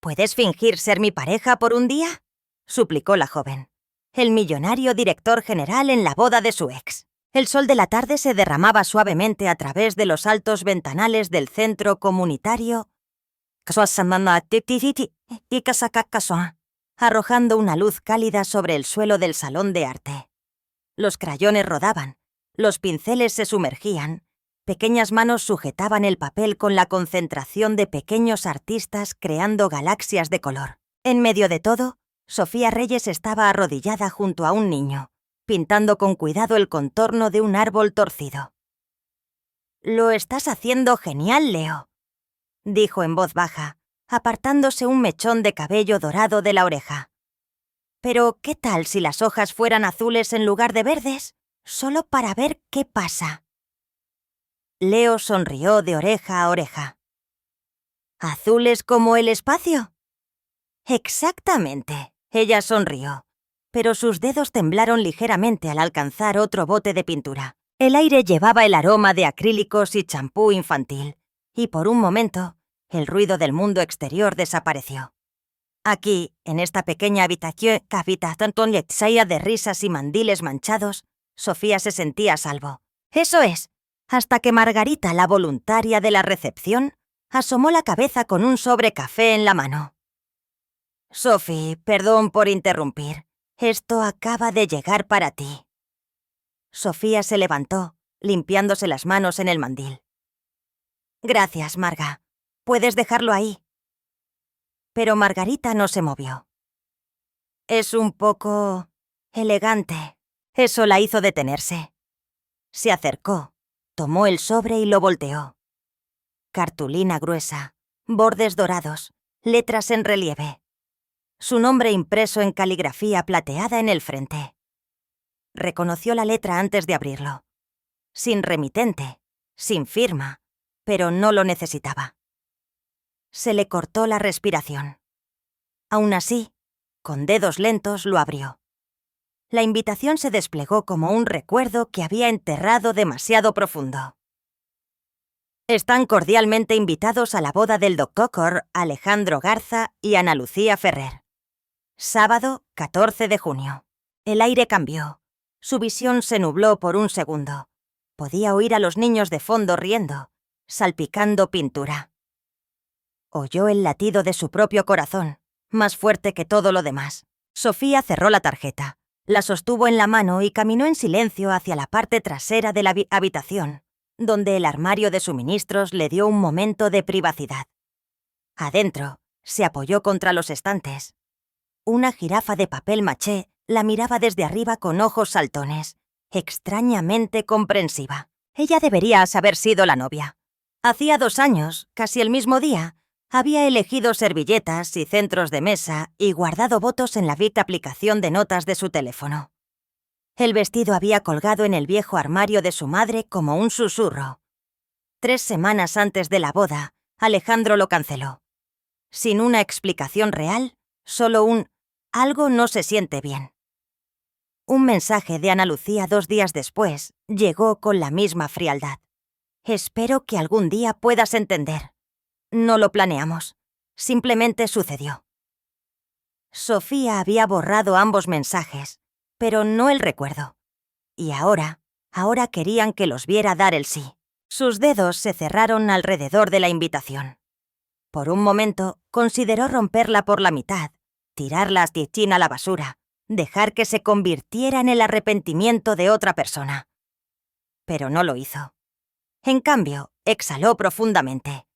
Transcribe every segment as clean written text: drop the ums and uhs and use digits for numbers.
¿Puedes fingir ser mi pareja por un día?, suplicó la joven. El millonario director general en la boda de su ex. El sol de la tarde se derramaba suavemente a través de los altos ventanales del centro comunitario, arrojando una luz cálida sobre el suelo del salón de arte. Los crayones rodaban, los pinceles se sumergían, pequeñas manos sujetaban el papel con la concentración de pequeños artistas creando galaxias de color. En medio de todo, Sofía Reyes estaba arrodillada junto a un niño, pintando con cuidado el contorno de un árbol torcido. «Lo estás haciendo genial, Leo», dijo en voz baja, apartándose un mechón de cabello dorado de la oreja. «Pero, ¿qué tal si las hojas fueran azules en lugar de verdes? Solo para ver qué pasa». Leo sonrió de oreja a oreja. «¿Azules como el espacio?» «Exactamente», ella sonrió, pero sus dedos temblaron ligeramente al alcanzar otro bote de pintura. El aire llevaba el aroma de acrílicos y champú infantil, y por un momento, el ruido del mundo exterior desapareció. Aquí, en esta pequeña habitación llena de risas y mandiles manchados, Sofía se sentía a salvo. Eso es, hasta que Margarita, la voluntaria de la recepción, asomó la cabeza con un sobre café en la mano. «Sophie, perdón por interrumpir. Esto acaba de llegar para ti». Sofía se levantó, limpiándose las manos en el mandil. «Gracias, Marga. Puedes dejarlo ahí». Pero Margarita no se movió. «Es un poco elegante». Eso la hizo detenerse. Se acercó, tomó el sobre y lo volteó. Cartulina gruesa, bordes dorados, letras en relieve. Su nombre impreso en caligrafía plateada en el frente. Reconoció la letra antes de abrirlo. Sin remitente, sin firma, pero no lo necesitaba. Se le cortó la respiración. Aún así, con dedos lentos lo abrió. La invitación se desplegó como un recuerdo que había enterrado demasiado profundo. Están cordialmente invitados a la boda del Dr. Alejandro Garza y Ana Lucía Ferrer. Sábado, 14 de junio. El aire cambió. Su visión se nubló por un segundo. Podía oír a los niños de fondo riendo, salpicando pintura. Oyó el latido de su propio corazón, más fuerte que todo lo demás. Sofía cerró la tarjeta, la sostuvo en la mano y caminó en silencio hacia la parte trasera de la habitación, donde el armario de suministros le dio un momento de privacidad. Adentro, se apoyó contra los estantes. Una jirafa de papel maché la miraba desde arriba con ojos saltones, extrañamente comprensiva. Ella debería haber sido la novia. Hacía 2 años, casi el mismo día, había elegido servilletas y centros de mesa y guardado votos en la aplicación de notas de su teléfono. El vestido había colgado en el viejo armario de su madre como un susurro. 3 semanas antes de la boda, Alejandro lo canceló. Sin una explicación real, solo un «algo no se siente bien». Un mensaje de Ana Lucía 2 días después llegó con la misma frialdad. «Espero que algún día puedas entender. No lo planeamos. Simplemente sucedió». Sofía había borrado ambos mensajes, pero no el recuerdo. Y ahora querían que los viera dar el sí. Sus dedos se cerraron alrededor de la invitación. Por un momento, consideró romperla por la mitad, tirar la astichin a la basura, dejar que se convirtiera en el arrepentimiento de otra persona. Pero no lo hizo. En cambio, exhaló profundamente.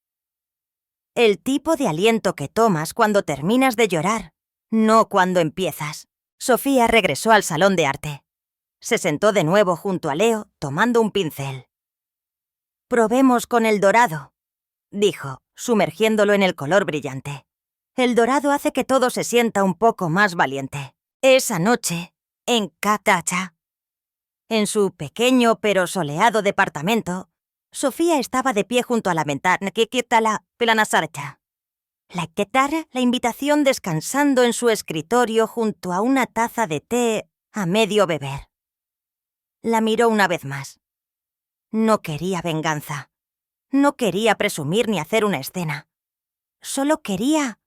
El tipo de aliento que tomas cuando terminas de llorar, no cuando empiezas. Sofía regresó al salón de arte. Se sentó de nuevo junto a Leo, tomando un pincel. «Probemos con el dorado», dijo, sumergiéndolo en el color brillante. «El dorado hace que todo se sienta un poco más valiente». Esa noche, en Katacha, en su pequeño pero soleado departamento, Sofía estaba de pie junto a la ventana que quita la planasarcha. La invitación descansando en su escritorio junto a una taza de té a medio beber. La miró una vez más. No quería venganza. No quería presumir ni hacer una escena. Solo quería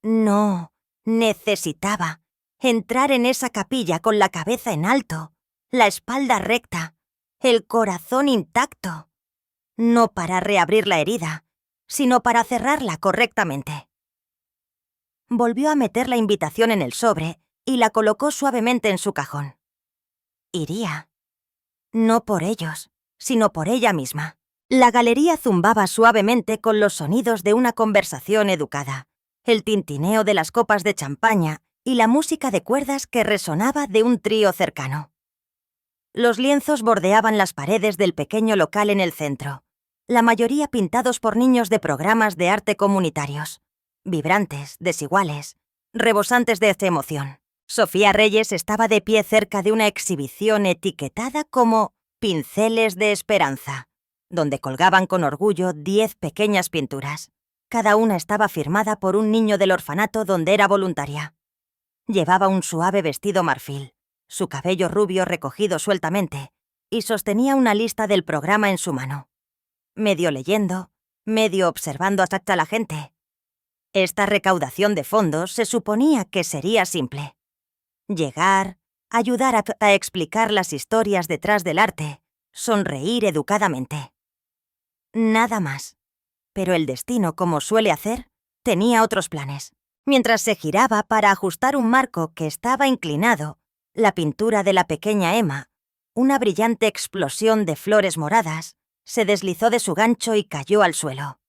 No, necesitaba entrar en esa capilla con la cabeza en alto, la espalda recta, el corazón intacto. No para reabrir la herida, sino para cerrarla correctamente. Volvió a meter la invitación en el sobre y la colocó suavemente en su cajón. Iría. No por ellos, sino por ella misma. La galería zumbaba suavemente con los sonidos de una conversación educada, el tintineo de las copas de champaña y la música de cuerdas que resonaba de un trío cercano. Los lienzos bordeaban las paredes del pequeño local en el centro, la mayoría pintados por niños de programas de arte comunitarios, vibrantes, desiguales, rebosantes de emoción. Sofía Reyes estaba de pie cerca de una exhibición etiquetada como Pinceles de Esperanza, donde colgaban con orgullo 10 pequeñas pinturas. Cada una estaba firmada por un niño del orfanato donde era voluntaria. Llevaba un suave vestido marfil, su cabello rubio recogido sueltamente, y sostenía una lista del programa en su mano. Medio leyendo, medio observando a la gente. Esta recaudación de fondos se suponía que sería simple. Llegar, ayudar a explicar las historias detrás del arte, sonreír educadamente. Nada más. Pero el destino, como suele hacer, tenía otros planes. Mientras se giraba para ajustar un marco que estaba inclinado, la pintura de la pequeña Emma, una brillante explosión de flores moradas, se deslizó de su gancho y cayó al suelo.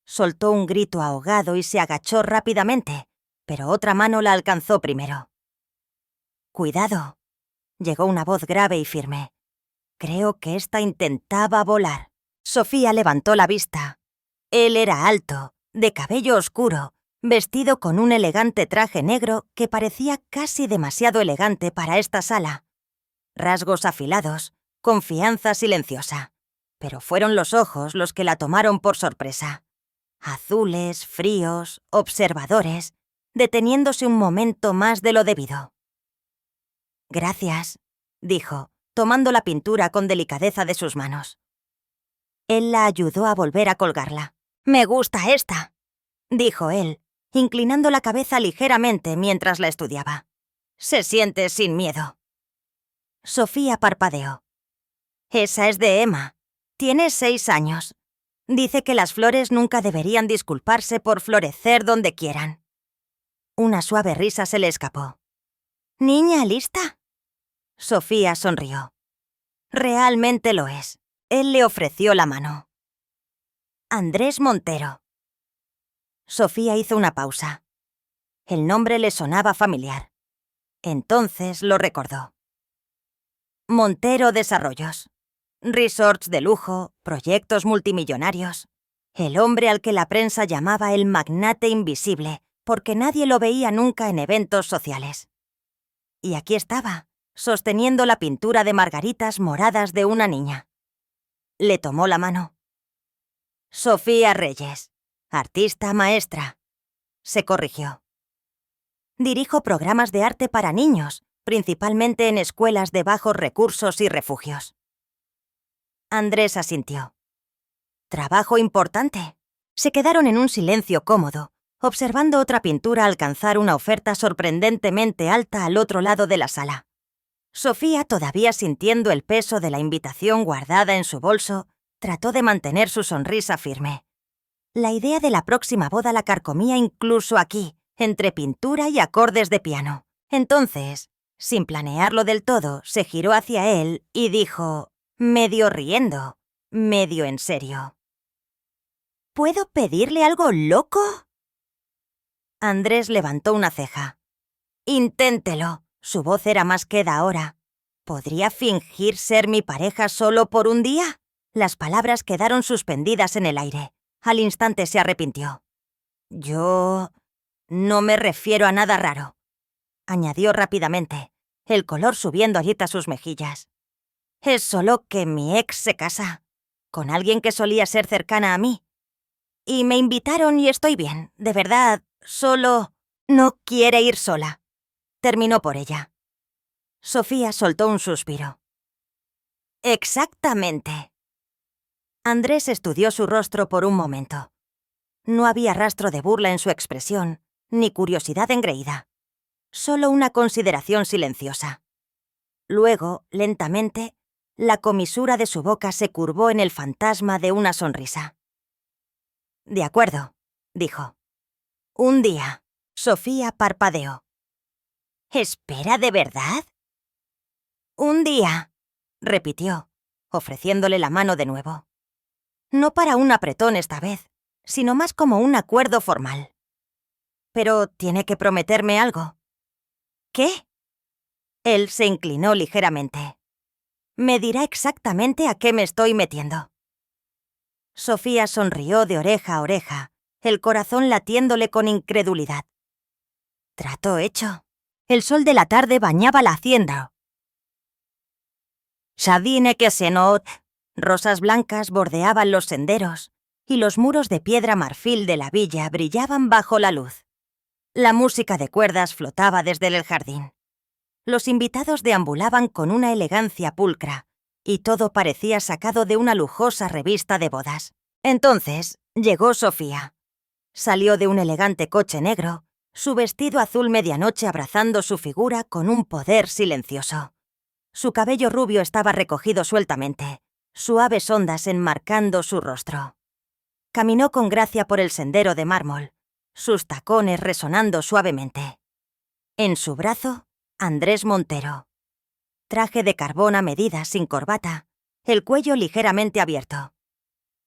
Soltó un grito ahogado y se agachó rápidamente, pero otra mano la alcanzó primero. «Cuidado», llegó una voz grave y firme. «Creo que esta intentaba volar». Sofía levantó la vista. Él era alto, de cabello oscuro, vestido con un elegante traje negro que parecía casi demasiado elegante para esta sala. Rasgos afilados, confianza silenciosa. Pero fueron los ojos los que la tomaron por sorpresa. Azules, fríos, observadores, deteniéndose un momento más de lo debido. «Gracias», dijo, tomando la pintura con delicadeza de sus manos. Él la ayudó a volver a colgarla. «Me gusta esta», dijo él, inclinando la cabeza ligeramente mientras la estudiaba. «Se siente sin miedo». Sofía parpadeó. «Esa es de Emma. Tiene 6 años. Dice que las flores nunca deberían disculparse por florecer donde quieran». Una suave risa se le escapó. «¿Niña lista?» Sofía sonrió. «Realmente lo es». Él le ofreció la mano. «Andrés Montero». Sofía hizo una pausa. El nombre le sonaba familiar. Entonces lo recordó. Montero Desarrollos. Resorts de lujo, proyectos multimillonarios. El hombre al que la prensa llamaba el magnate invisible, porque nadie lo veía nunca en eventos sociales. Y aquí estaba, sosteniendo la pintura de margaritas moradas de una niña. Le tomó la mano. «Sofía Reyes, artista maestra», se corrigió. «Dirijo programas de arte para niños, principalmente en escuelas de bajos recursos y refugios». Andrés asintió. «Trabajo importante». Se quedaron en un silencio cómodo, observando otra pintura alcanzar una oferta sorprendentemente alta al otro lado de la sala. Sofía, todavía sintiendo el peso de la invitación guardada en su bolso, trató de mantener su sonrisa firme. La idea de la próxima boda la carcomía incluso aquí, entre pintura y acordes de piano. Entonces, sin planearlo del todo, se giró hacia él y dijo, medio riendo, medio en serio: «¿Puedo pedirle algo loco?» Andrés levantó una ceja. «Inténtelo». Su voz era más queda ahora. «¿Podría fingir ser mi pareja solo por un día?» Las palabras quedaron suspendidas en el aire. Al instante se arrepintió. «Yo no me refiero a nada raro», añadió rápidamente, el color subiendo a sus mejillas. «Es solo que mi ex se casa con alguien que solía ser cercana a mí. Y me invitaron y estoy bien, de verdad, solo no quiere ir sola». Terminó por ella. Sofía soltó un suspiro. «Exactamente». Andrés estudió su rostro por un momento. No había rastro de burla en su expresión, ni curiosidad engreída. Solo una consideración silenciosa. Luego, lentamente, la comisura de su boca se curvó en el fantasma de una sonrisa. «De acuerdo», dijo. «Un día». Sofía parpadeó. «¿Espera de verdad?» «Un día», repitió, ofreciéndole la mano de nuevo. No para un apretón esta vez, sino más como un acuerdo formal. «Pero tiene que prometerme algo». «¿Qué?» Él se inclinó ligeramente. «Me dirá exactamente a qué me estoy metiendo». Sofía sonrió de oreja a oreja, el corazón latiéndole con incredulidad. Trato hecho. El sol de la tarde bañaba la hacienda. Jardine que se not. Rosas blancas bordeaban los senderos, y los muros de piedra marfil de la villa brillaban bajo la luz. La música de cuerdas flotaba desde el jardín. Los invitados deambulaban con una elegancia pulcra, y todo parecía sacado de una lujosa revista de bodas. Entonces llegó Sofía. Salió de un elegante coche negro, su vestido azul medianoche abrazando su figura con un poder silencioso. Su cabello rubio estaba recogido sueltamente, suaves ondas enmarcando su rostro. Caminó con gracia por el sendero de mármol, sus tacones resonando suavemente. En su brazo, Andrés Montero. Traje de carbón a medida, sin corbata, el cuello ligeramente abierto.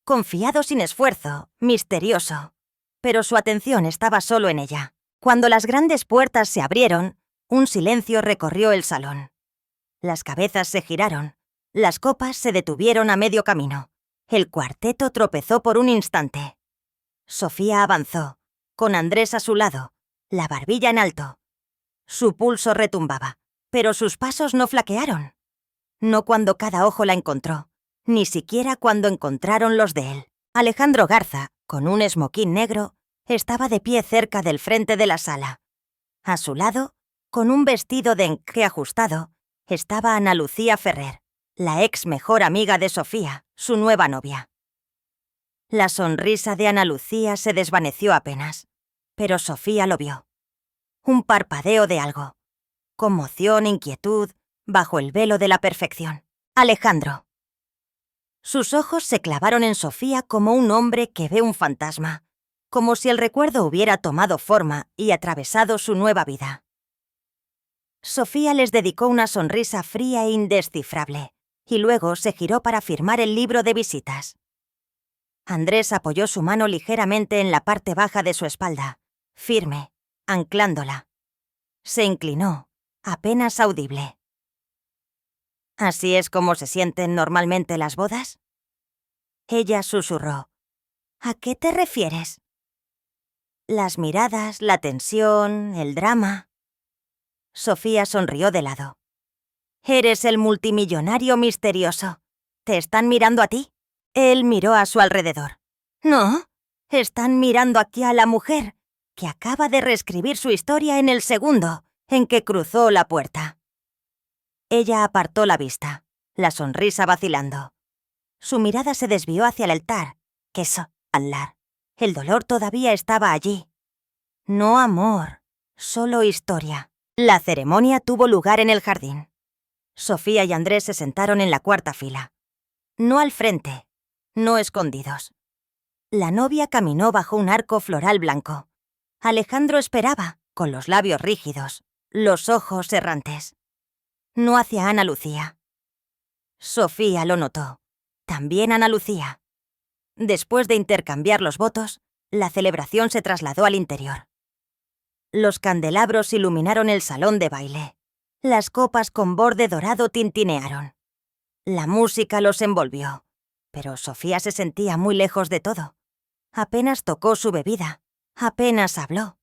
Confiado sin esfuerzo, misterioso, pero su atención estaba solo en ella. Cuando las grandes puertas se abrieron, un silencio recorrió el salón. Las cabezas se giraron, las copas se detuvieron a medio camino. El cuarteto tropezó por un instante. Sofía avanzó, con Andrés a su lado, la barbilla en alto. Su pulso retumbaba, pero sus pasos no flaquearon. No cuando cada ojo la encontró, ni siquiera cuando encontraron los de él. Alejandro Garza, con un esmoquín negro, estaba de pie cerca del frente de la sala. A su lado, con un vestido de encaje ajustado, estaba Ana Lucía Ferrer, la ex mejor amiga de Sofía, su nueva novia. La sonrisa de Ana Lucía se desvaneció apenas, pero Sofía lo vio. Un parpadeo de algo. Conmoción, inquietud, bajo el velo de la perfección. Alejandro. Sus ojos se clavaron en Sofía como un hombre que ve un fantasma, como si el recuerdo hubiera tomado forma y atravesado su nueva vida. Sofía les dedicó una sonrisa fría e indescifrable, y luego se giró para firmar el libro de visitas. Andrés apoyó su mano ligeramente en la parte baja de su espalda, firme, anclándola. Se inclinó, apenas audible. ¿Así es como se sienten normalmente las bodas? Ella susurró. ¿A qué te refieres? Las miradas, la tensión, el drama. Sofía sonrió de lado. Eres el multimillonario misterioso. ¿Te están mirando a ti? Él miró a su alrededor. No, están mirando aquí a la mujer, que acaba de reescribir su historia en el segundo en que cruzó la puerta. Ella apartó la vista, la sonrisa vacilando. Su mirada se desvió hacia el altar, allar. El dolor todavía estaba allí. No amor, solo historia. La ceremonia tuvo lugar en el jardín. Sofía y Andrés se sentaron en la cuarta fila. No al frente, no escondidos. La novia caminó bajo un arco floral blanco. Alejandro esperaba, con los labios rígidos, los ojos errantes. No hacia Ana Lucía. Sofía lo notó. También Ana Lucía. Después de intercambiar los votos, la celebración se trasladó al interior. Los candelabros iluminaron el salón de baile. Las copas con borde dorado tintinearon. La música los envolvió, pero Sofía se sentía muy lejos de todo. Apenas tocó su bebida, apenas habló.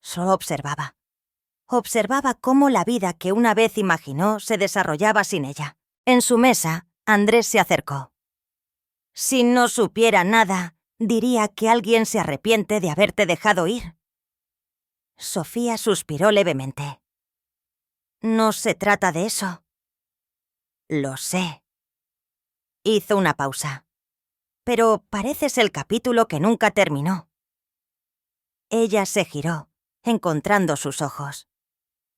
Solo observaba. Observaba cómo la vida que una vez imaginó se desarrollaba sin ella. En su mesa, Andrés se acercó. Si no supiera nada, diría que alguien se arrepiente de haberte dejado ir. Sofía suspiró levemente. No se trata de eso. Lo sé. Hizo una pausa. Pero pareces el capítulo que nunca terminó. Ella se giró, encontrando sus ojos.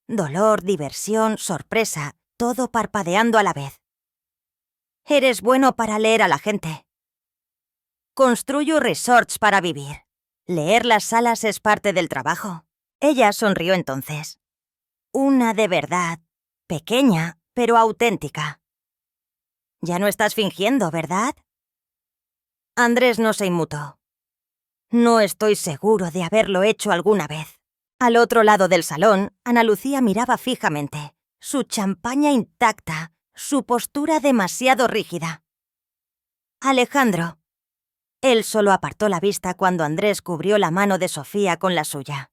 Dolor, diversión, sorpresa, todo parpadeando a la vez. Eres bueno para leer a la gente. Construyo resorts para vivir. Leer las salas es parte del trabajo. Ella sonrió entonces. Una de verdad, pequeña, pero auténtica. Ya no estás fingiendo, ¿verdad? Andrés no se inmutó. No estoy seguro de haberlo hecho alguna vez. Al otro lado del salón, Ana Lucía miraba fijamente, su champaña intacta, su postura demasiado rígida. Alejandro. Él solo apartó la vista cuando Andrés cubrió la mano de Sofía con la suya.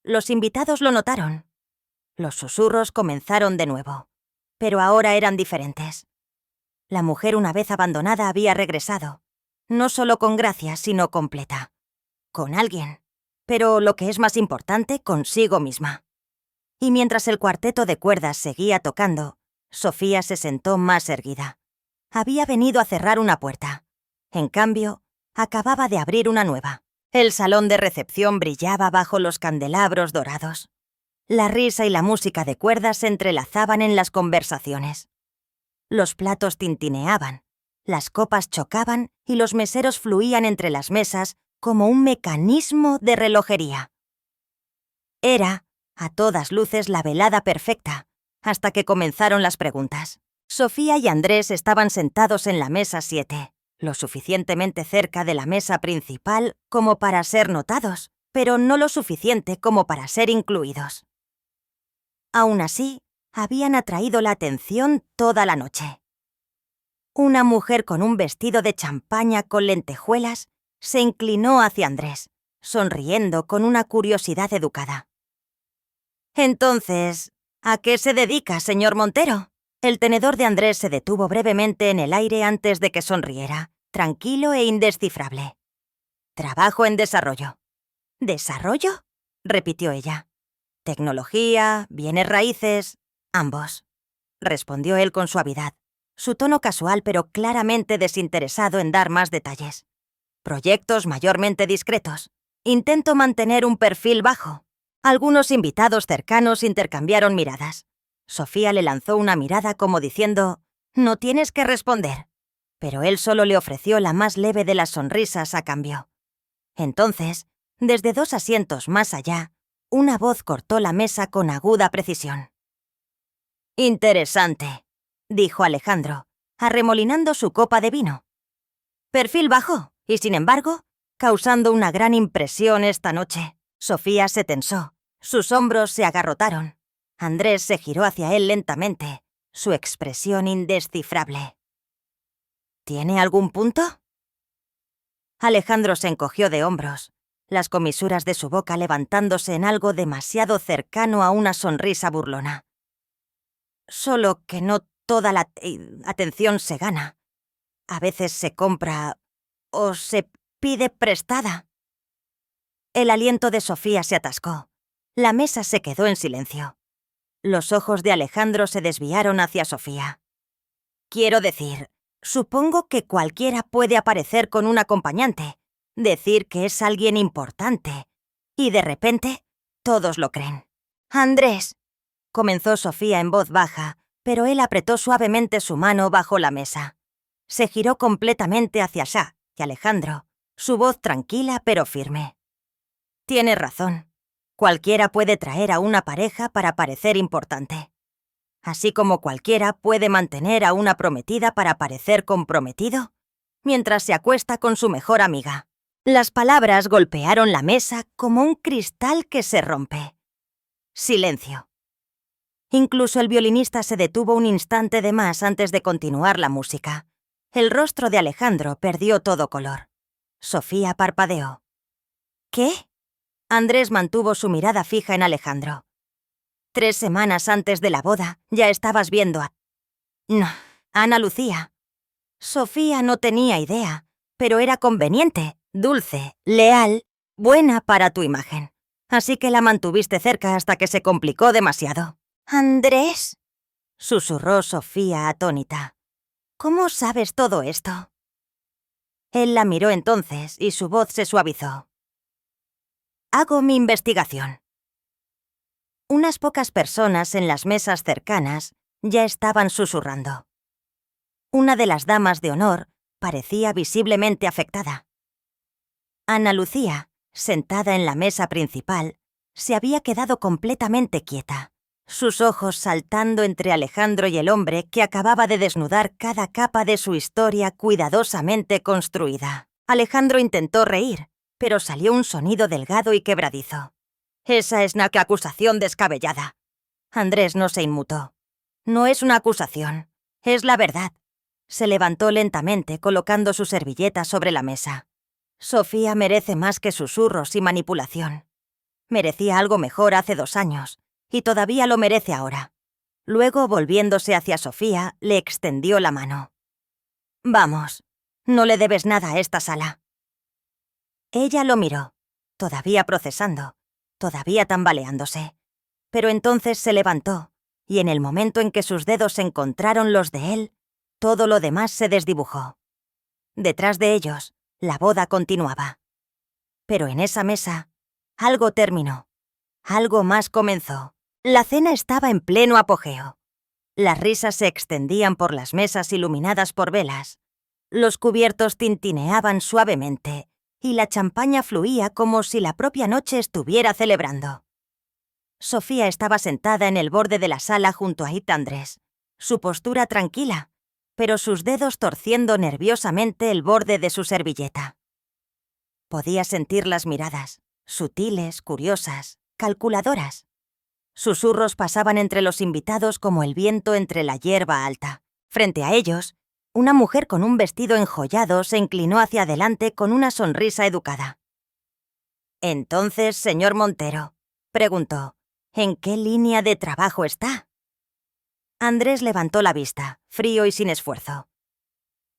Los invitados lo notaron. Los susurros comenzaron de nuevo, pero ahora eran diferentes. La mujer, una vez abandonada, había regresado, no solo con gracia, sino completa. Con alguien, pero lo que es más importante, consigo misma. Y mientras el cuarteto de cuerdas seguía tocando, Sofía se sentó más erguida. Había venido a cerrar una puerta. En cambio, acababa de abrir una nueva. El salón de recepción brillaba bajo los candelabros dorados. La risa y la música de cuerdas se entrelazaban en las conversaciones. Los platos tintineaban, las copas chocaban y los meseros fluían entre las mesas como un mecanismo de relojería. Era, a todas luces, la velada perfecta, hasta que comenzaron las preguntas. Sofía y Andrés estaban sentados en la mesa 7, lo suficientemente cerca de la mesa principal como para ser notados, pero no lo suficiente como para ser incluidos. Aún así, habían atraído la atención toda la noche. Una mujer con un vestido de champaña con lentejuelas se inclinó hacia Andrés, sonriendo con una curiosidad educada. Entonces, ¿a qué se dedica, señor Montero? El tenedor de Andrés se detuvo brevemente en el aire antes de que sonriera, tranquilo e indescifrable. Trabajo en desarrollo. ¿Desarrollo? Repitió ella. Tecnología, bienes raíces, ambos. Respondió él con suavidad, su tono casual pero claramente desinteresado en dar más detalles. Proyectos mayormente discretos. Intento mantener un perfil bajo. Algunos invitados cercanos intercambiaron miradas. Sofía le lanzó una mirada como diciendo, «No tienes que responder». Pero él solo le ofreció la más leve de las sonrisas a cambio. Entonces, desde 2 asientos más allá, una voz cortó la mesa con aguda precisión. «Interesante», dijo Alejandro, arremolinando su copa de vino. «Perfil bajo, y sin embargo, causando una gran impresión esta noche». Sofía se tensó, sus hombros se agarrotaron. Andrés se giró hacia él lentamente, su expresión indescifrable. ¿Tiene algún punto? Alejandro se encogió de hombros, las comisuras de su boca levantándose en algo demasiado cercano a una sonrisa burlona. Solo que no toda la atención se gana. A veces se compra o se pide prestada. El aliento de Sofía se atascó. La mesa se quedó en silencio. Los ojos de Alejandro se desviaron hacia Sofía. Quiero decir, supongo que cualquiera puede aparecer con un acompañante, decir que es alguien importante, y de repente todos lo creen. «Andrés», comenzó Sofía en voz baja, pero él apretó suavemente su mano bajo la mesa. Se giró completamente hacia Shah y Alejandro, su voz tranquila pero firme. «Tienes razón. Cualquiera puede traer a una pareja para parecer importante. Así como cualquiera puede mantener a una prometida para parecer comprometido, mientras se acuesta con su mejor amiga». Las palabras golpearon la mesa como un cristal que se rompe. Silencio. Incluso el violinista se detuvo un instante de más antes de continuar la música. El rostro de Alejandro perdió todo color. Sofía parpadeó. ¿Qué? Andrés mantuvo su mirada fija en Alejandro. 3 semanas antes de la boda, ya estabas viendo a... No, Ana Lucía. Sofía no tenía idea, pero era conveniente, dulce, leal, buena para tu imagen. Así que la mantuviste cerca hasta que se complicó demasiado. «Andrés», susurró Sofía atónita. «¿Cómo sabes todo esto?» Él la miró entonces y su voz se suavizó. «Hago mi investigación. Unas pocas personas en las mesas cercanas ya estaban susurrando. Una de las damas de honor parecía visiblemente afectada. Ana Lucía, sentada en la mesa principal, se había quedado completamente quieta, sus ojos saltando entre Alejandro y el hombre que acababa de desnudar cada capa de su historia cuidadosamente construida. Alejandro intentó reír, pero salió un sonido delgado y quebradizo. «Esa es una acusación descabellada». Andrés no se inmutó. «No es una acusación, es la verdad». Se levantó lentamente colocando su servilleta sobre la mesa. «Sofía merece más que susurros y manipulación. Merecía algo mejor hace 2 años, y todavía lo merece ahora». Luego, volviéndose hacia Sofía, le extendió la mano. «Vamos, no le debes nada a esta sala». Ella lo miró, todavía procesando, todavía tambaleándose. Pero entonces se levantó, y en el momento en que sus dedos encontraron los de él, todo lo demás se desdibujó. Detrás de ellos, la boda continuaba. Pero en esa mesa, algo terminó. Algo más comenzó. La cena estaba en pleno apogeo. Las risas se extendían por las mesas iluminadas por velas. Los cubiertos tintineaban suavemente, y la champaña fluía como si la propia noche estuviera celebrando. Sofía estaba sentada en el borde de la sala junto a Andrés, su postura tranquila, pero sus dedos torciendo nerviosamente el borde de su servilleta. Podía sentir las miradas, sutiles, curiosas, calculadoras. Susurros pasaban entre los invitados como el viento entre la hierba alta. Frente a ellos, una mujer con un vestido enjollado se inclinó hacia adelante con una sonrisa educada. «Entonces, señor Montero», preguntó, «¿en qué línea de trabajo está?» Andrés levantó la vista, frío y sin esfuerzo.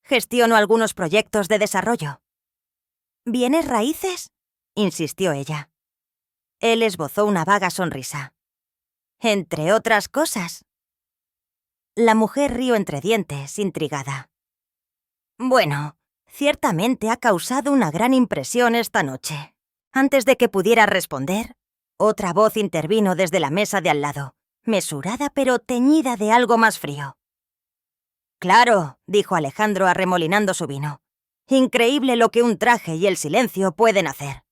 «Gestiono algunos proyectos de desarrollo». «¿Bienes raíces?», insistió ella. Él esbozó una vaga sonrisa. «Entre otras cosas». La mujer rió entre dientes, intrigada. «Bueno, ciertamente ha causado una gran impresión esta noche». Antes de que pudiera responder, otra voz intervino desde la mesa de al lado, mesurada pero teñida de algo más frío. «Claro», dijo Alejandro arremolinando su vino. «Increíble lo que un traje y el silencio pueden hacer».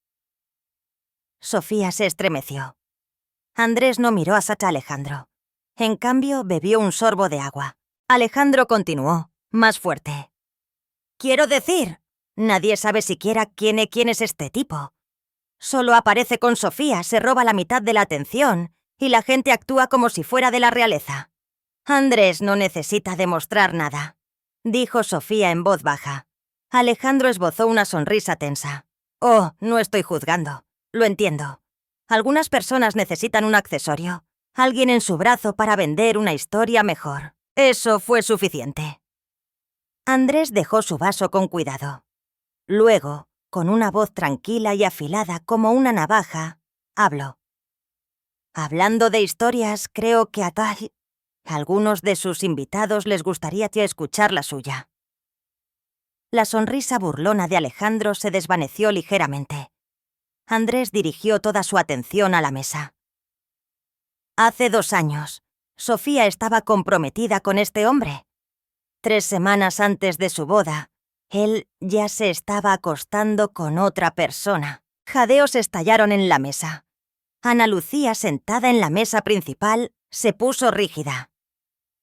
Sofía se estremeció. Andrés no miró a Alejandro. En cambio, bebió un sorbo de agua. Alejandro continuó, más fuerte. «Quiero decir, nadie sabe siquiera quién es este tipo. Solo aparece con Sofía, se roba la mitad de la atención y la gente actúa como si fuera de la realeza. Andrés no necesita demostrar nada», dijo Sofía en voz baja. Alejandro esbozó una sonrisa tensa. «Oh, no estoy juzgando. Lo entiendo. Algunas personas necesitan un accesorio, alguien en su brazo para vender una historia mejor. Eso fue suficiente». Andrés dejó su vaso con cuidado. Luego, con una voz tranquila y afilada como una navaja, habló. «Hablando de historias, creo que a algunos de sus invitados les gustaría escuchar la suya». La sonrisa burlona de Alejandro se desvaneció ligeramente. Andrés dirigió toda su atención a la mesa. «Hace 2 años, Sofía estaba comprometida con este hombre. 3 semanas antes de su boda, él ya se estaba acostando con otra persona». Jadeos estallaron en la mesa. Ana Lucía, sentada en la mesa principal, se puso rígida.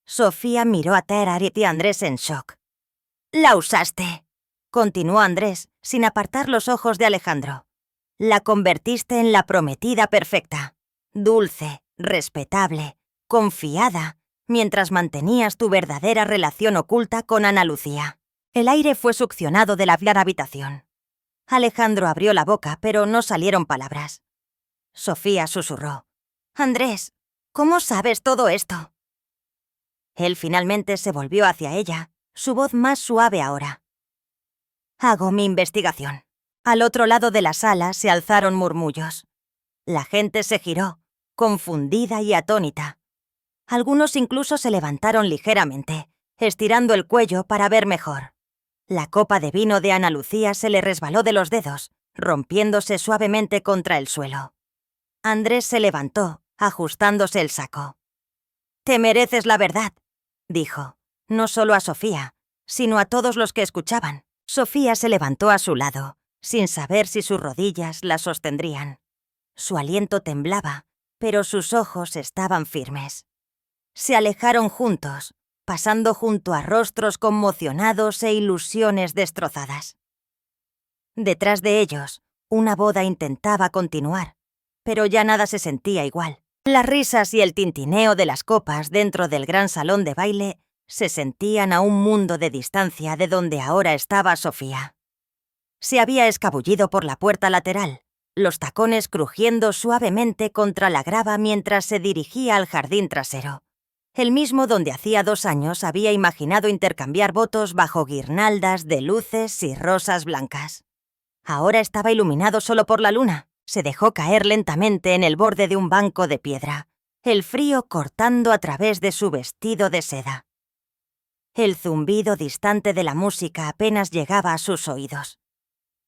Sofía miró a Terarit y Andrés en shock. «La usaste», continuó Andrés, sin apartar los ojos de Alejandro. «La convertiste en la prometida perfecta, dulce, respetable, confiada, mientras mantenías tu verdadera relación oculta con Ana Lucía». El aire fue succionado de la gran habitación. Alejandro abrió la boca, pero no salieron palabras. Sofía susurró. «Andrés, ¿cómo sabes todo esto?» Él finalmente se volvió hacia ella, su voz más suave ahora. «Hago mi investigación». Al otro lado de la sala se alzaron murmullos. La gente se giró, confundida y atónita. Algunos incluso se levantaron ligeramente, estirando el cuello para ver mejor. La copa de vino de Ana Lucía se le resbaló de los dedos, rompiéndose suavemente contra el suelo. Andrés se levantó, ajustándose el saco. «Te mereces la verdad», dijo, no solo a Sofía, sino a todos los que escuchaban. Sofía se levantó a su lado, sin saber si sus rodillas la sostendrían. Su aliento temblaba, pero sus ojos estaban firmes. Se alejaron juntos, pasando junto a rostros conmocionados e ilusiones destrozadas. Detrás de ellos, una boda intentaba continuar, pero ya nada se sentía igual. Las risas y el tintineo de las copas dentro del gran salón de baile se sentían a un mundo de distancia de donde ahora estaba Sofía. Se había escabullido por la puerta lateral, los tacones crujiendo suavemente contra la grava mientras se dirigía al jardín trasero, el mismo donde hacía 2 años había imaginado intercambiar votos bajo guirnaldas de luces y rosas blancas. Ahora estaba iluminado solo por la luna. Se dejó caer lentamente en el borde de un banco de piedra, el frío cortando a través de su vestido de seda. El zumbido distante de la música apenas llegaba a sus oídos.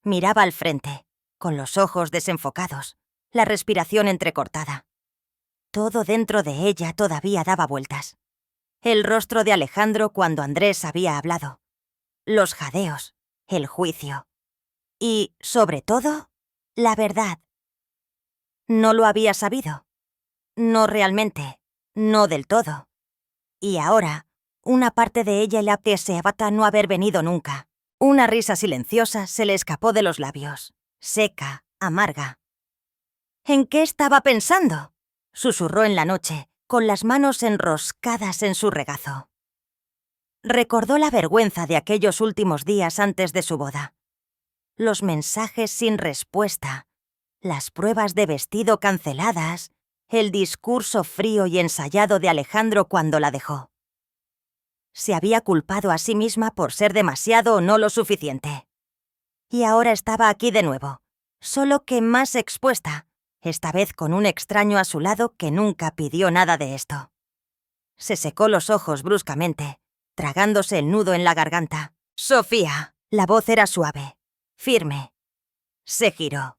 Miraba al frente, con los ojos desenfocados, la respiración entrecortada. Todo dentro de ella todavía daba vueltas. El rostro de Alejandro cuando Andrés había hablado. Los jadeos, el juicio. Y, sobre todo, la verdad. No lo había sabido. No realmente. No del todo. Y ahora, una parte de ella le deseaba no haber venido nunca. Una risa silenciosa se le escapó de los labios, seca, amarga. ¿En qué estaba pensando?, susurró en la noche, con las manos enroscadas en su regazo. Recordó la vergüenza de aquellos últimos días antes de su boda. Los mensajes sin respuesta, las pruebas de vestido canceladas, el discurso frío y ensayado de Alejandro cuando la dejó. Se había culpado a sí misma por ser demasiado o no lo suficiente. Y ahora estaba aquí de nuevo, solo que más expuesta, esta vez con un extraño a su lado que nunca pidió nada de esto. Se secó los ojos bruscamente, tragándose el nudo en la garganta. «Sofía». La voz era suave, firme. Se giró.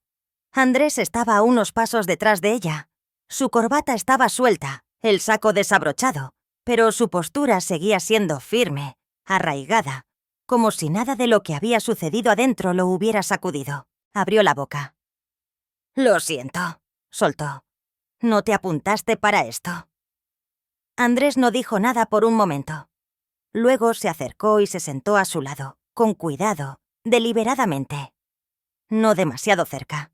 Andrés estaba a unos pasos detrás de ella. Su corbata estaba suelta, el saco desabrochado, pero su postura seguía siendo firme, arraigada, como si nada de lo que había sucedido adentro lo hubiera sacudido. Abrió la boca. «Lo siento», soltó. «No te apuntaste para esto». Andrés no dijo nada por un momento. Luego se acercó y se sentó a su lado, con cuidado, deliberadamente. No demasiado cerca.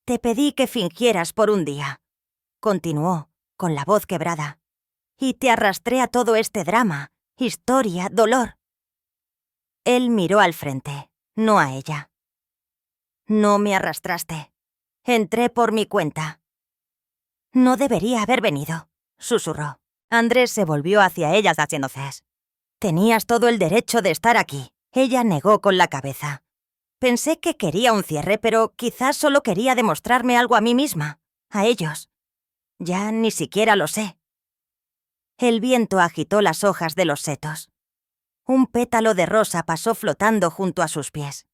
«Te pedí que fingieras por un día», continuó, con la voz quebrada. «Y te arrastré a todo este drama, historia, dolor». Él miró al frente, no a ella. «No me arrastraste. Entré por mi cuenta». «No debería haber venido», susurró. Andrés se volvió hacia ella haciéndose. «Tenías todo el derecho de estar aquí». Ella negó con la cabeza. «Pensé que quería un cierre, pero quizás solo quería demostrarme algo a mí misma, a ellos. Ya ni siquiera lo sé». El viento agitó las hojas de los setos. Un pétalo de rosa pasó flotando junto a sus pies.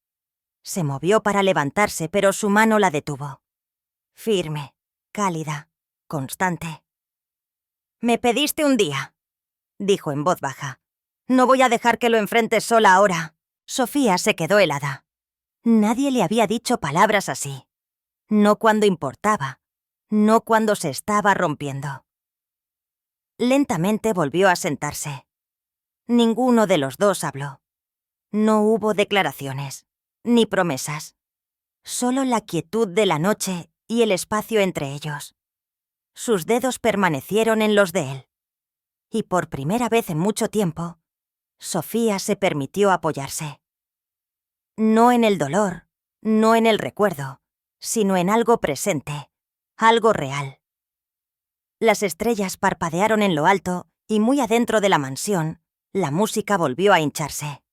Se movió para levantarse, pero su mano la detuvo. Firme, cálida, constante. «Me pediste un día», dijo en voz baja. «No voy a dejar que lo enfrentes sola ahora». Sofía se quedó helada. Nadie le había dicho palabras así. No cuando importaba, no cuando se estaba rompiendo. Lentamente volvió a sentarse. Ninguno de los dos habló. No hubo declaraciones, ni promesas. Solo la quietud de la noche y el espacio entre ellos. Sus dedos permanecieron en los de él. Y por primera vez en mucho tiempo, Sofía se permitió apoyarse. No en el dolor, no en el recuerdo, sino en algo presente, algo real. Las estrellas parpadearon en lo alto y muy adentro de la mansión, la música volvió a hincharse.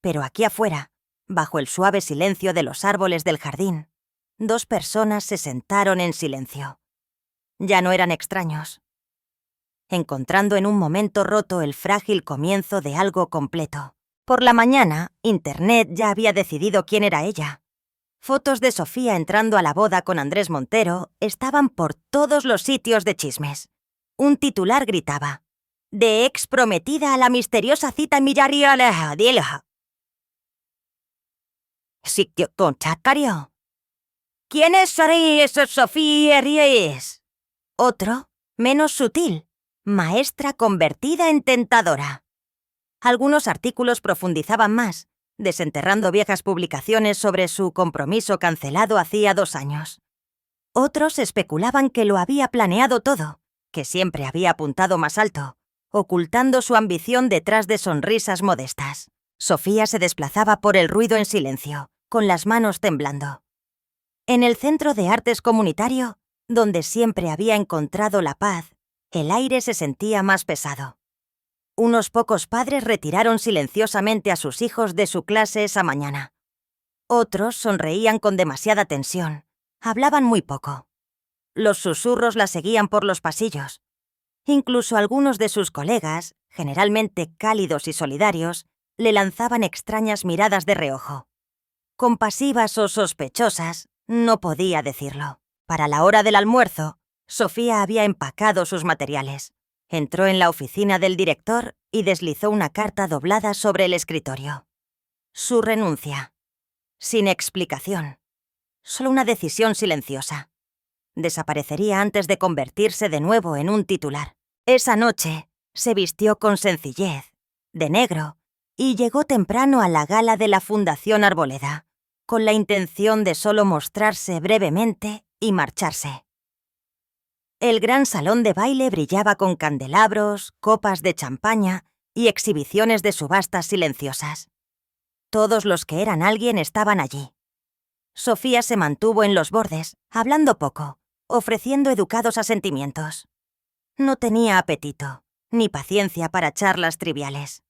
Pero aquí afuera, bajo el suave silencio de los árboles del jardín, 2 personas se sentaron en silencio. Ya no eran extraños. Encontrando en un momento roto el frágil comienzo de algo completo. Por la mañana, Internet ya había decidido quién era ella. Fotos de Sofía entrando a la boda con Andrés Montero estaban por todos los sitios de chismes. Un titular gritaba: «De ex prometida a la misteriosa cita millonaria. Sitio con Chacario. ¿Quién es Sofía Ries?» Otro, menos sutil: maestra convertida en tentadora. Algunos artículos profundizaban más, desenterrando viejas publicaciones sobre su compromiso cancelado hacía 2 años. Otros especulaban que lo había planeado todo, que siempre había apuntado más alto, ocultando su ambición detrás de sonrisas modestas. Sofía se desplazaba por el ruido en silencio, con las manos temblando. En el Centro de Artes Comunitario, donde siempre había encontrado la paz, el aire se sentía más pesado. Unos pocos padres retiraron silenciosamente a sus hijos de su clase esa mañana. Otros sonreían con demasiada tensión, hablaban muy poco. Los susurros la seguían por los pasillos. Incluso algunos de sus colegas, generalmente cálidos y solidarios, le lanzaban extrañas miradas de reojo. Compasivas o sospechosas, no podía decirlo. Para la hora del almuerzo, Sofía había empacado sus materiales. Entró en la oficina del director y deslizó una carta doblada sobre el escritorio. Su renuncia. Sin explicación. Solo una decisión silenciosa. Desaparecería antes de convertirse de nuevo en un titular. Esa noche se vistió con sencillez, de negro, y llegó temprano a la gala de la Fundación Arboleda, con la intención de solo mostrarse brevemente y marcharse. El gran salón de baile brillaba con candelabros, copas de champaña y exhibiciones de subastas silenciosas. Todos los que eran alguien estaban allí. Sofía se mantuvo en los bordes, hablando poco, ofreciendo educados asentimientos. No tenía apetito, ni paciencia para charlas triviales.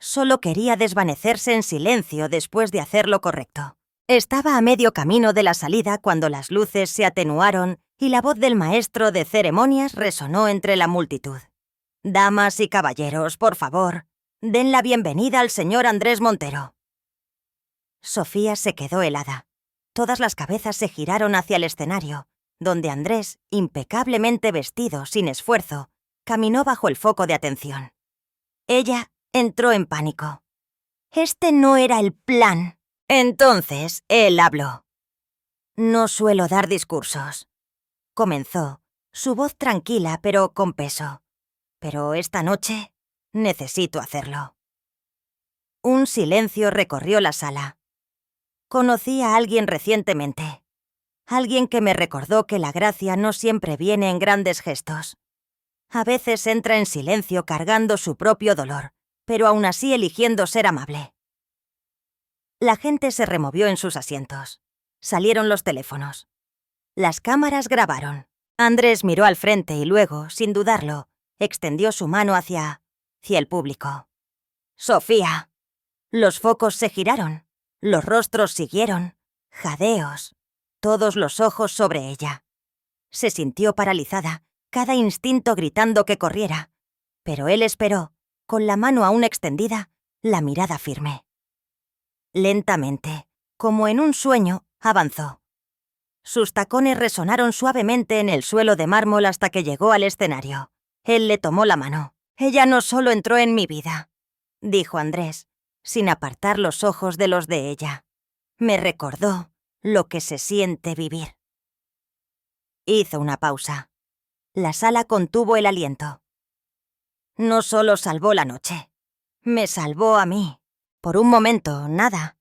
Solo quería desvanecerse en silencio después de hacer lo correcto. Estaba a medio camino de la salida cuando las luces se atenuaron y la voz del maestro de ceremonias resonó entre la multitud. «Damas y caballeros, por favor, den la bienvenida al señor Andrés Montero». Sofía se quedó helada. Todas las cabezas se giraron hacia el escenario, donde Andrés, impecablemente vestido, sin esfuerzo, caminó bajo el foco de atención. Ella entró en pánico. Este no era el plan. Entonces él habló. «No suelo dar discursos», comenzó, su voz tranquila pero con peso. «Pero esta noche necesito hacerlo». Un silencio recorrió la sala. Conocí a alguien recientemente. Alguien que me recordó que la gracia no siempre viene en grandes gestos. A veces entra en silencio cargando su propio dolor, pero aún así eligiendo ser amable. La gente se removió en sus asientos. Salieron los teléfonos. Las cámaras grabaron. Andrés miró al frente y luego, sin dudarlo, extendió su mano hacia el público. «Sofía». Los focos se giraron. Los rostros siguieron. Jadeos. Todos los ojos sobre ella. Se sintió paralizada, cada instinto gritando que corriera. Pero él esperó, con la mano aún extendida, la mirada firme. Lentamente, como en un sueño, avanzó. Sus tacones resonaron suavemente en el suelo de mármol hasta que llegó al escenario. Él le tomó la mano. «Ella no solo entró en mi vida», dijo Andrés, sin apartar los ojos de los de ella. «Me recordó lo que se siente vivir». Hizo una pausa. La sala contuvo el aliento. «No solo salvó la noche, me salvó a mí. Por un momento, nada.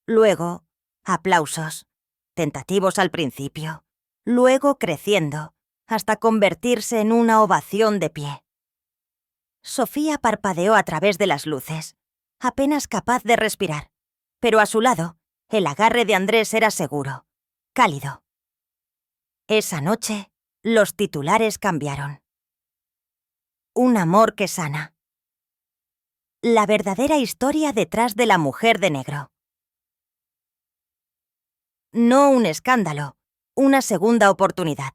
Luego, aplausos, tentativos al principio, luego creciendo, hasta convertirse en una ovación de pie». Sofía parpadeó a través de las luces, apenas capaz de respirar, pero a su lado, el agarre de Andrés era seguro, cálido. Esa noche, los titulares cambiaron. Un amor que sana. La verdadera historia detrás de la mujer de negro. No un escándalo, una segunda oportunidad.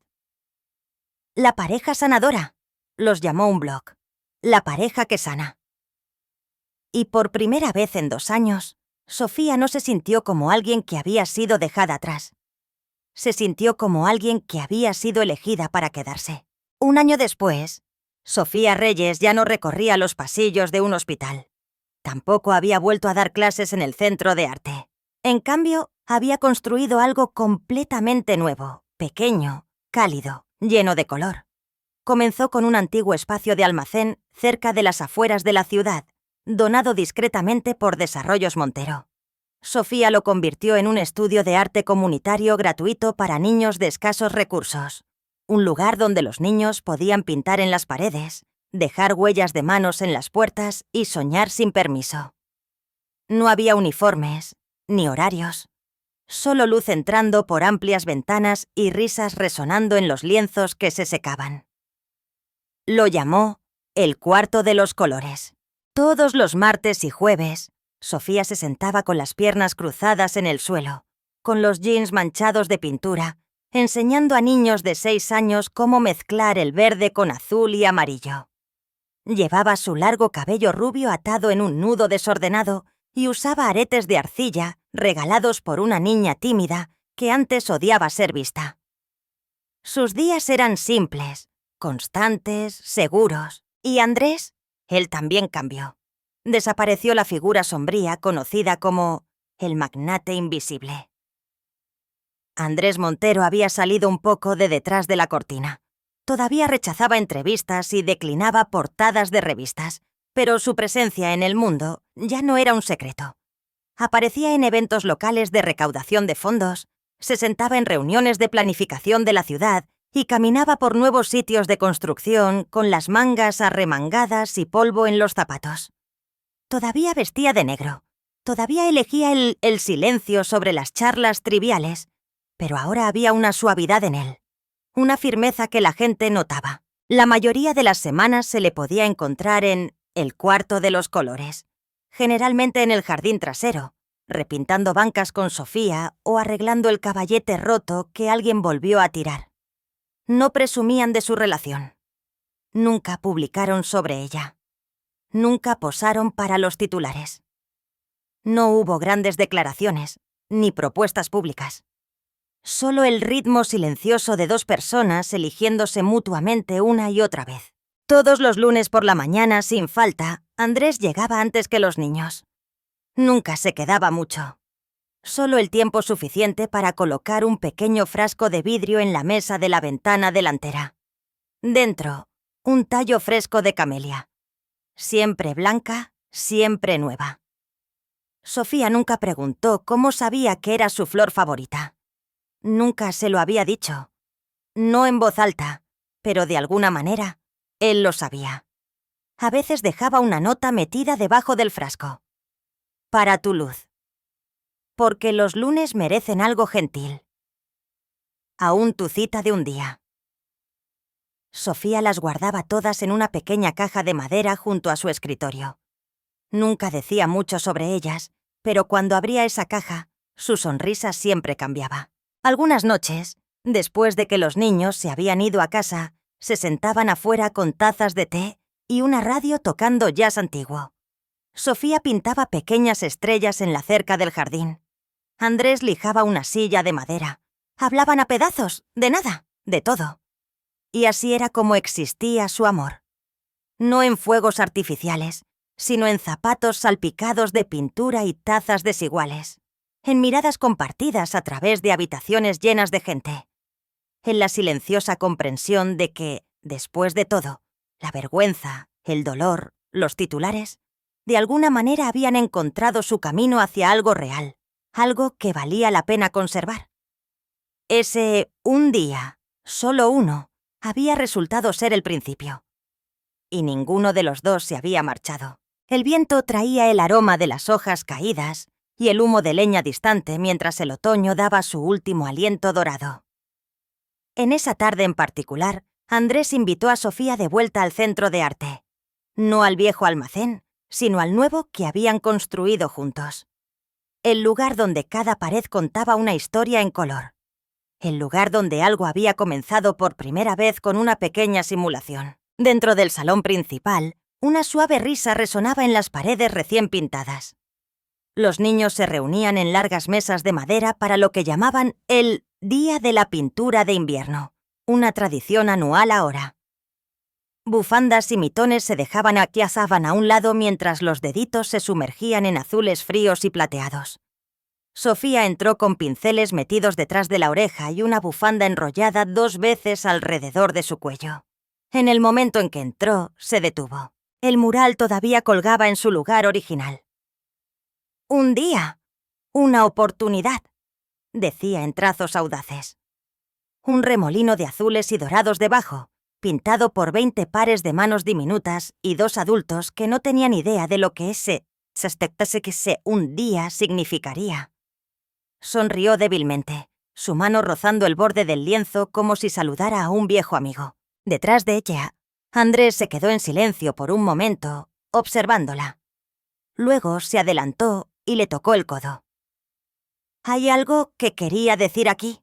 La pareja sanadora, los llamó un blog. La pareja que sana. Y por primera vez en 2 años, Sofía no se sintió como alguien que había sido dejada atrás. Se sintió como alguien que había sido elegida para quedarse. Un año después, Sofía Reyes ya no recorría los pasillos de un hospital. Tampoco había vuelto a dar clases en el centro de arte. En cambio, había construido algo completamente nuevo, pequeño, cálido, lleno de color. Comenzó con un antiguo espacio de almacén cerca de las afueras de la ciudad, donado discretamente por Desarrollos Montero. Sofía lo convirtió en un estudio de arte comunitario gratuito para niños de escasos recursos. Un lugar donde los niños podían pintar en las paredes, dejar huellas de manos en las puertas y soñar sin permiso. No había uniformes, ni horarios. Solo luz entrando por amplias ventanas y risas resonando en los lienzos que se secaban. Lo llamó el cuarto de los colores. Todos los martes y jueves, Sofía se sentaba con las piernas cruzadas en el suelo, con los jeans manchados de pintura, enseñando a niños de 6 años cómo mezclar el verde con azul y amarillo. Llevaba su largo cabello rubio atado en un nudo desordenado y usaba aretes de arcilla regalados por una niña tímida que antes odiaba ser vista. Sus días eran simples, constantes, seguros. Y Andrés, él también cambió. Desapareció la figura sombría conocida como el magnate invisible. Andrés Montero había salido un poco de detrás de la cortina. Todavía rechazaba entrevistas y declinaba portadas de revistas, pero su presencia en el mundo ya no era un secreto. Aparecía en eventos locales de recaudación de fondos, se sentaba en reuniones de planificación de la ciudad y caminaba por nuevos sitios de construcción con las mangas arremangadas y polvo en los zapatos. Todavía vestía de negro, todavía elegía el silencio sobre las charlas triviales, pero ahora había una suavidad en él, una firmeza que la gente notaba. La mayoría de las semanas se le podía encontrar en el cuarto de los colores, generalmente en el jardín trasero, repintando bancas con Sofía o arreglando el caballete roto que alguien volvió a tirar. No presumían de su relación. Nunca publicaron sobre ella. Nunca posaron para los titulares. No hubo grandes declaraciones, ni propuestas públicas. Solo el ritmo silencioso de 2 personas eligiéndose mutuamente una y otra vez. Todos los lunes por la mañana, sin falta, Andrés llegaba antes que los niños. Nunca se quedaba mucho. Solo el tiempo suficiente para colocar un pequeño frasco de vidrio en la mesa de la ventana delantera. Dentro, un tallo fresco de camelia. Siempre blanca, siempre nueva. Sofía nunca preguntó cómo sabía que era su flor favorita. Nunca se lo había dicho. No en voz alta, pero de alguna manera, él lo sabía. A veces dejaba una nota metida debajo del frasco. Para tu luz. Porque los lunes merecen algo gentil. Aún tu cita de un día. Sofía las guardaba todas en una pequeña caja de madera junto a su escritorio. Nunca decía mucho sobre ellas, pero cuando abría esa caja, su sonrisa siempre cambiaba. Algunas noches, después de que los niños se habían ido a casa, se sentaban afuera con tazas de té y una radio tocando jazz antiguo. Sofía pintaba pequeñas estrellas en la cerca del jardín. Andrés lijaba una silla de madera. Hablaban a pedazos, de nada, de todo. Y así era como existía su amor. No en fuegos artificiales, sino en zapatos salpicados de pintura y tazas desiguales. En miradas compartidas a través de habitaciones llenas de gente. En la silenciosa comprensión de que, después de todo, la vergüenza, el dolor, los titulares, de alguna manera habían encontrado su camino hacia algo real, algo que valía la pena conservar. Ese un día, solo uno, había resultado ser el principio. Y ninguno de los dos se había marchado. El viento traía el aroma de las hojas caídas y el humo de leña distante mientras el otoño daba su último aliento dorado. En esa tarde en particular, Andrés invitó a Sofía de vuelta al centro de arte. No al viejo almacén, sino al nuevo que habían construido juntos. El lugar donde cada pared contaba una historia en color. El lugar donde algo había comenzado por primera vez con una pequeña simulación. Dentro del salón principal, una suave risa resonaba en las paredes recién pintadas. Los niños se reunían en largas mesas de madera para lo que llamaban el Día de la Pintura de Invierno, una tradición anual ahora. Bufandas y mitones se dejaban aquiazaban a un lado mientras los deditos se sumergían en azules fríos y plateados. Sofía entró con pinceles metidos detrás de la oreja y una bufanda enrollada 2 veces alrededor de su cuello. En el momento en que entró, se detuvo. El mural todavía colgaba en su lugar original. «Un día, una oportunidad», decía en trazos audaces. Un remolino de azules y dorados debajo, pintado por 20 pares de manos diminutas y 2 adultos que no tenían idea de lo que ese un día significaría. Sonrió débilmente, su mano rozando el borde del lienzo como si saludara a un viejo amigo. Detrás de ella, Andrés se quedó en silencio por un momento, observándola. Luego se adelantó y le tocó el codo. «¿Hay algo que quería decir aquí?»,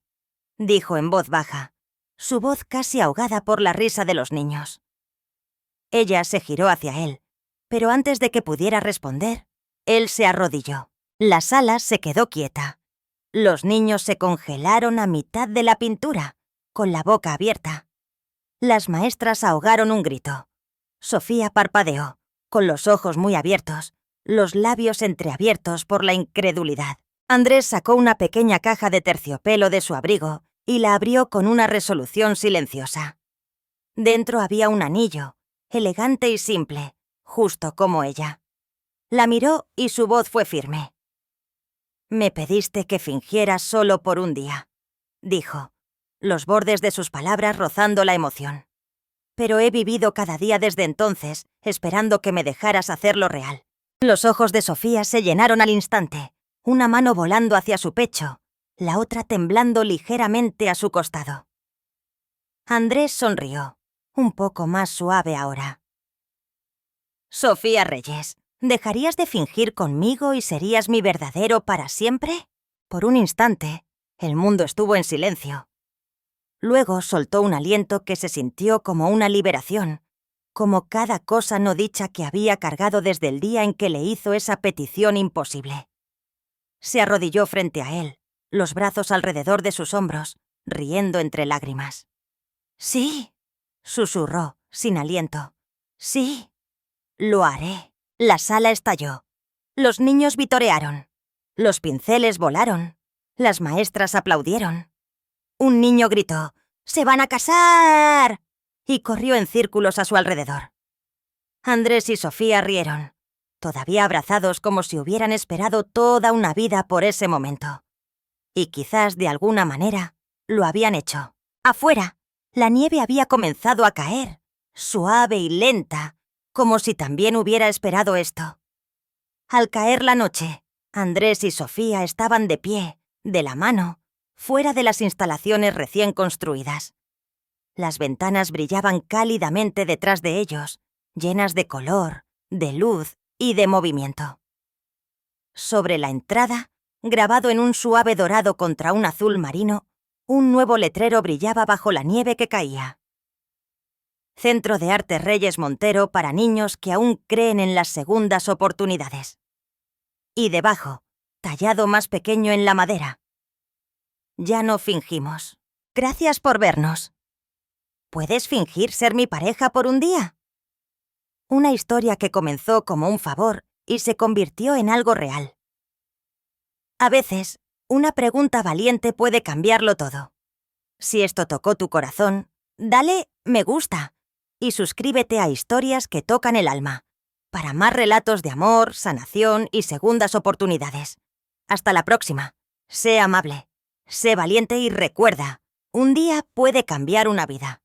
dijo en voz baja, su voz casi ahogada por la risa de los niños. Ella se giró hacia él, pero antes de que pudiera responder, él se arrodilló. La sala se quedó quieta. Los niños se congelaron a mitad de la pintura, con la boca abierta. Las maestras ahogaron un grito. Sofía parpadeó, con los ojos muy abiertos, los labios entreabiertos por la incredulidad. Andrés sacó una pequeña caja de terciopelo de su abrigo y la abrió con una resolución silenciosa. Dentro había un anillo, elegante y simple, justo como ella. La miró y su voz fue firme. «Me pediste que fingiera solo por un día», dijo, los bordes de sus palabras rozando la emoción. «Pero he vivido cada día desde entonces, esperando que me dejaras hacerlo real». Los ojos de Sofía se llenaron al instante, una mano volando hacia su pecho, la otra temblando ligeramente a su costado. Andrés sonrió, un poco más suave ahora. «Sofía Reyes, ¿dejarías de fingir conmigo y serías mi verdadero para siempre?» Por un instante, el mundo estuvo en silencio. Luego soltó un aliento que se sintió como una liberación, como cada cosa no dicha que había cargado desde el día en que le hizo esa petición imposible. Se arrodilló frente a él, los brazos alrededor de sus hombros, riendo entre lágrimas. «Sí», susurró, sin aliento. «Sí, lo haré». La sala estalló. Los niños vitorearon. Los pinceles volaron. Las maestras aplaudieron. Un niño gritó: «¡Se van a casar!» y corrió en círculos a su alrededor. Andrés y Sofía rieron, todavía abrazados como si hubieran esperado toda una vida por ese momento. Y quizás de alguna manera lo habían hecho. Afuera, la nieve había comenzado a caer, suave y lenta, como si también hubiera esperado esto. Al caer la noche, Andrés y Sofía estaban de pie, de la mano, fuera de las instalaciones recién construidas. Las ventanas brillaban cálidamente detrás de ellos, llenas de color, de luz y de movimiento. Sobre la entrada, grabado en un suave dorado contra un azul marino, un nuevo letrero brillaba bajo la nieve que caía. Centro de Arte Reyes Montero para niños que aún creen en las segundas oportunidades. Y debajo, tallado más pequeño en la madera: «Ya no fingimos. Gracias por vernos. ¿Puedes fingir ser mi pareja por un día?». Una historia que comenzó como un favor y se convirtió en algo real. A veces, una pregunta valiente puede cambiarlo todo. Si esto tocó tu corazón, dale me gusta y suscríbete a Historias que tocan el alma, para más relatos de amor, sanación y segundas oportunidades. Hasta la próxima. Sé amable, sé valiente y recuerda, un día puede cambiar una vida.